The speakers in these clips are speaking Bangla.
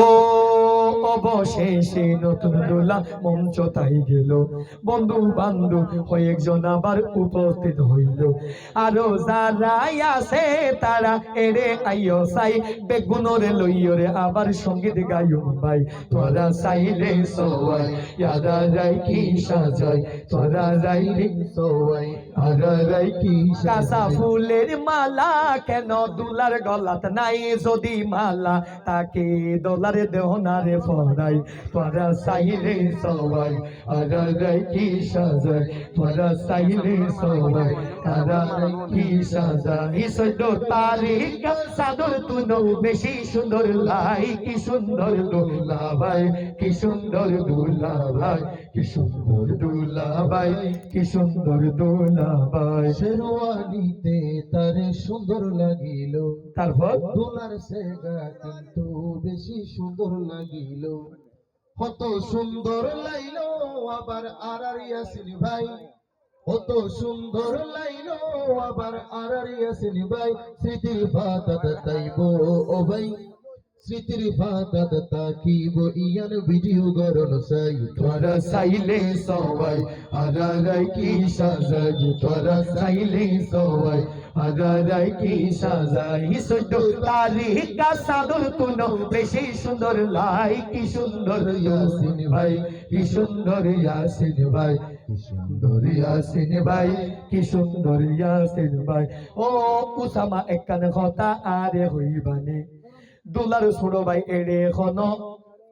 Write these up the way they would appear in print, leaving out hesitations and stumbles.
ও অবশেষে নতুন দোলা মঞ্চ তাই গেল, বন্ধু বান্ধব কয়েকজন আবার উপস্থিত হইল। আরো যারা আছে তারা এরে আইও সাই, বেগুনরে লইয়রে আবার সঙ্গীত গাইও ভাই। তোরা চাইলে সবাই ইয়ারা যাই কি সাজাই, তোরা যাইলে সবাই আরা যাই কি কাঁচা ফুলের মালা কেন দুলার গলাত নাই, যদি মালা তাকে ডলার দেহনারে ফরাই। তোরা চাইলে সবাই আরা যাই কি সাজাই, তোরা চাইলে সবাই আরা যাই কি সাজাই। 14 তারিখ চাদর তুনো বেশি সুন্দর লাই, কি সুন্দর দোলা ভাই, কি সুন্দর দোলা ভাই, কি সুন্দর দোলা ভাই, কি সুন্দর দোলা ভাই। শেরওয়ানিতে তার সুন্দর লাগিল, তারপর দোলার সেগা কিন্তু বেশি সুন্দর লাগিল। কত সুন্দর লাইলো আবার ইয়াসিন ভাই, কত সুন্দর লাইলো আবার ইয়াসিন ভাই। স্মৃতির বাতাত তাইব ও ভাই, স্মৃতির বাতাত তাকিব ইয়ান ভিডিও গরন সাই। তোরা চাইলে সবাই আরা যাই কি সাজাই, তোরা চাইলে সবাই আরা যাই কি সাজাই। 14 তারিখ চাদর তুনো বেশি সুন্দর লাই, কি সুন্দর ইয়াসিন ভাই, কি সুন্দর ইয়াসিন ভাই, কি সুন্দর ইয়াসিন ভাই, কি সুন্দর ইয়াসিন ভাই। ও উসামা একখান কথা আরে হইবানি, দুলার ছোট ভাই এড়ে এখনো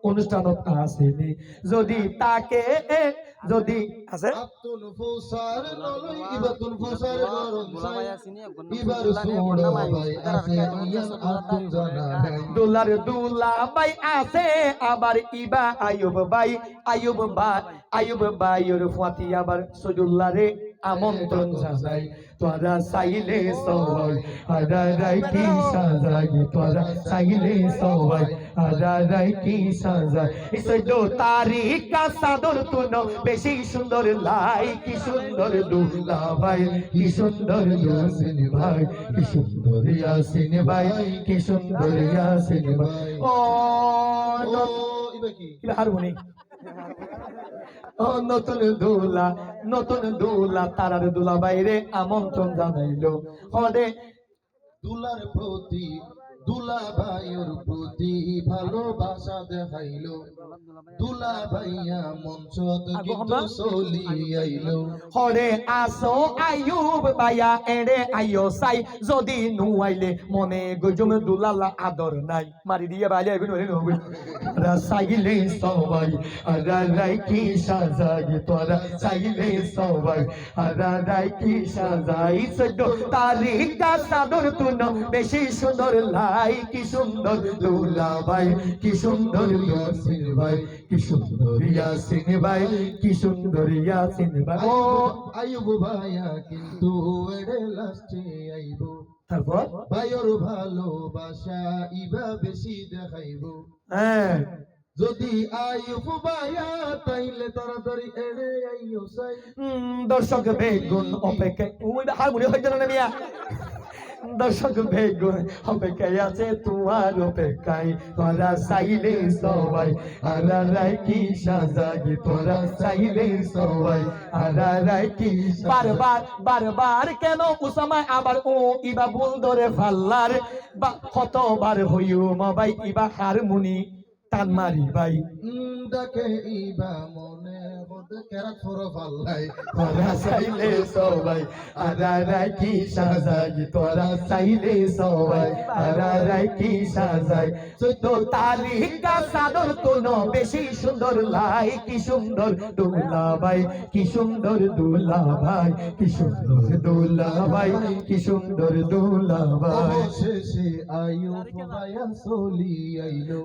অনুষ্ঠানত আসেনি, যদি তাকে যদি আছে আব্দুল ফুসার নলই ইবাতুল ফুসার গরম সাই। ইবার সুড়ো ভাই আছে ইয়ান আব্দুল জানা ভাই। দুলার দুলা ভাই আছে আবার ইবা আয়ুব ভাই, আয়ুব ভাইয়ের ফাতি আবার সজুল্লারে আমন্ত্রণ জানাই। তোরা চাইলে সবাই আরা যাই কি সাজাই, তোরা চাইলে সবাই আরা যাই কি সাজাই। 14 তারিখ চাদর তুনো বেশি সুন্দর লাই, কি সুন্দর দুলা ভাই, কি সুন্দর ইয়াসিন ভাই, কি সুন্দর ইয়াসিন ভাই, কি সুন্দর ইয়াসিন ভাই। ও ইবা কি হারমোনি ও নতুন দুলা তারার দুলা বাইরে আমন্ত্রণ জানাইলো। হরে দুলার প্রতি দুলা ভাইয়ের প্রতি ভালোবাসা দেখাইলো। দুলা ভাইয়া মঞ্চ কিন্তু চলি আইলো। হরে আসো আয়ুব ভাইয়া এড়ে আইও সাই, যদি নুয়াইলে মনে গজুম দুলালা আদর নাই। মারি দিয়ে বাইলে এখন হবে। তোরা চাইলে সবাই আরা রাই কি সাজাই, তোরা চাইলে সবাই আরা রাই কি সাজাই। 14 তারিখ চাদর তুনো বেশি সুন্দর লাই, কি সুন্দর দুলা ভাই, কি সুন্দর ইয়াসিন ভাই, কি সুন্দর ইয়াসিন ভাই, কি সুন্দর ইয়াসিন ভাই। ও আইব ভাইয়া কিন্তু এড়ে লাস্টে আইব। তারপর ভাইয়ের ভালোবাসা ইবা বেশি দেখাইব। হ্যাঁ যদি আইব ভাইয়া তাইলে তাড়াতাড়ি এড়ে আইও সাই। দর্শক বেগুন অপেক্ষায় হারমোনি হইতে না মিয়া, দর্শক বেগুন অপেক্ষায় আছে তোমার অপেক্ষায়। তোরা চাইলে সবাই আরা রাই কি সাজাই, তোরা চাইলে সবাই আরা রাই কি বারবার কেন উসামা আবার ও ইবা ভুল ধরে ফাল্লার, কতবার হইও মাবাই ইবা হারমোনি টান মারি ভাই। ডাকে ইবা মনে মধ্যে কেরা ছোড়ো পাল্লাই। তোরা চাইলে সবাই আরা রাই কি সাজাই, তোরা চাইলে সবাই আরা রাই কি সাজাই। 14 তারিখ চাদর তুনো বেশি সুন্দর লাই, কি সুন্দর দুলা ভাই, কি সুন্দর দুলা ভাই, কি সুন্দর দুলা ভাই, কি সুন্দর দুলা ভাই। অবশেষে আয়ু ভাইয়া চলি আইলো।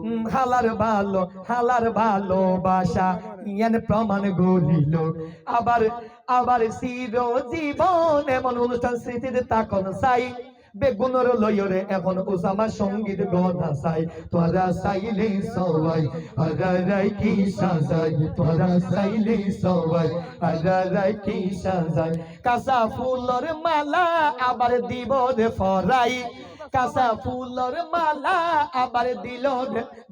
হালার ভালোবাসা ইয়ান প্রমাণ গড়িল। আবার চিরজীবন এমন অনুষ্ঠান স্মৃতিতে তাকন চাই, বেগুনর লয়রে এখন উসামা সঙ্গীত গনা চাই। তোরা চাইলে সবাই আরা রাই কি সাজাই, তোরা চাইলে সবাই আরা রাই কি সাজাই। কাঁচা ফুলর মালা আবার দিব রে ফরাই, কাঁচা ফুলর মালা আবার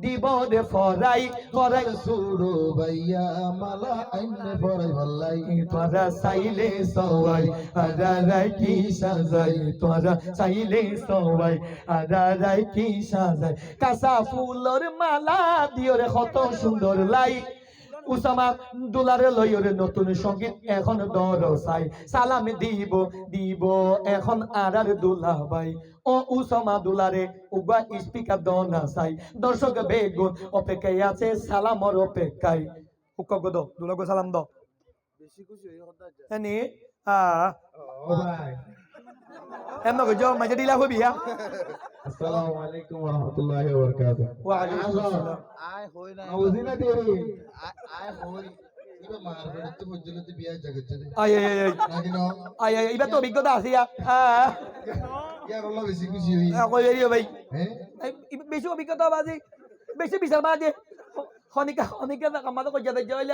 দিব রে ফরাই ফরাই সুড়ো ভাইয়া মালা আইনে পড়াই ভাল্লাই তোরা চাইলে সবাই আরারাই কি সাজাই তোরা চাইলে সবাই আরারাই কি সাজাই কাঁচা ফুলর মালা দিও রে কত সুন্দর লাই উসামা দুলারে লইরে নতুন সঙ্গীত এখন দরসাই সালাম দিব এখন আর দুলা ভাই ও উসামা দুলারে উবা স্পিকার দনা সাই দর্শক বেগুন অপেক্ষায় আছে সালামর অপেক্ষায় উক্ক দো দুলা গো সালাম দাও বেশি খুশি হই হতা যা এনি ও ভাই em nói cho mày cho đi lao hơi bị á আসসালামু আলাইকুম ওয়া রাহমাতুল্লাহি ওয়া বারাকাতুহু ওয়া আলাইকুম আসসালাম আয় হই না আউজিনা তেরি আয় হই ইবা মারবে তো বুঝলতে বিয়া জগচ্ছে ay ay ay নাকি না ay iba to bigo da siya ইয়া আল্লাহ বেশি খুশি হই ako yeri bhai হ্যাঁ beso bigo to baji beso bisal baji honika na kamado ko jada joy